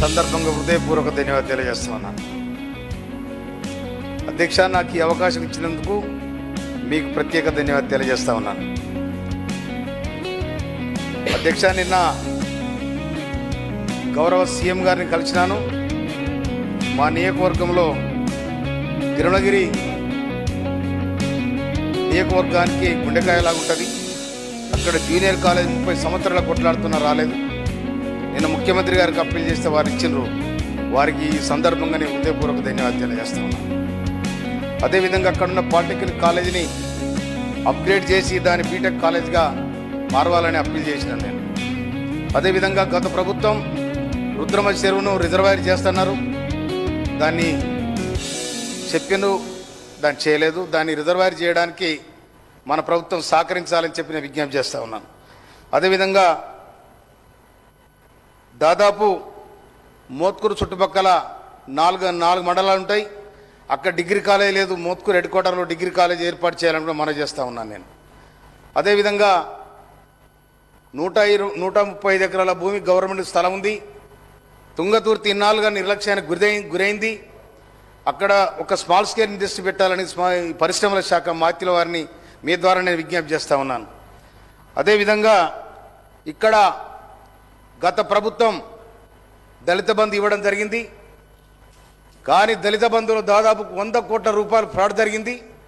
సందర్భంగా హృదయపూర్వక ధన్యవాదాలు తెలియజేస్తున్నాను. అధ్యక్ష, నాకు ఈ అవకాశం ఇచ్చినందుకు మీకు ప్రత్యేక ధన్యవాదాలు తెలియజేస్తా ఉన్నాను. అధ్యక్ష, నిన్న గౌరవ సీఎం గారిని కలిసినాను. మా నియోజకవర్గంలో తిరుమలగిరి నియోజకవర్గానికి గుండెకాయలాగా ఉంటుంది. అక్కడ జూనియర్ కాలేజ్ 30 సంవత్సరాల కొట్లాడుతున్నా రాలేదు. నేను ముఖ్యమంత్రి గారికి అప్పీల్ చేస్తే వారు ఇచ్చిండ్రు. వారికి ఈ సందర్భంగా నేను హృదయపూర్వక ధన్యవాదాలు తెలియజేస్తా ఉన్నాను. అదేవిధంగా అక్కడున్న పాలిటెక్నిక్ కాలేజీని అప్గ్రేడ్ చేసి దాన్ని బీటెక్ కాలేజ్గా మారవాలని అప్పీల్ చేసినాను నేను. అదేవిధంగా గత ప్రభుత్వం రుద్రమ చెరువును రిజర్వాయర్ చేస్తున్నారు. దాన్ని చెప్పాను, దాన్ని చేయలేదు. దాన్ని రిజర్వాయర్ చేయడానికి మన ప్రభుత్వం సహకరించాలని చెప్పి నేను విజ్ఞప్తి చేస్తూ ఉన్నాను. అదేవిధంగా దాదాపు మోత్కూరు చుట్టుపక్కల నాలుగు మండలాలు ఉంటాయి. అక్కడ డిగ్రీ కాలేజ్ లేదు. మోత్కూరు హెడ్ క్వార్టర్లో డిగ్రీ కాలేజ్ ఏర్పాటు చేయాలని కూడా మనవి చేస్తూ ఉన్నాను నేను. అదేవిధంగా 135 ఎకరాల భూమి గవర్నమెంట్ స్థలం ఉంది. తుంగతుర్తి ఇన్నాళ్ళుగా నిర్లక్ష్యానికి గురైంది. అక్కడ ఒక స్మాల్ స్కేల్ ఇండస్ట్రీ పెట్టాలని పరిశ్రమల శాఖ మాత్యుల వారిని మీ ద్వారా నేను విజ్ఞప్తి చేస్తూ ఉన్నాను. అదేవిధంగా ఇక్కడ గత ప్రభుత్వం దళిత బంధు ఇవ్వడం జరిగింది. కానీ దళిత బంధులో దాదాపు 100 కోట్ల రూపాయలు ఫ్రాడ్ జరిగింది.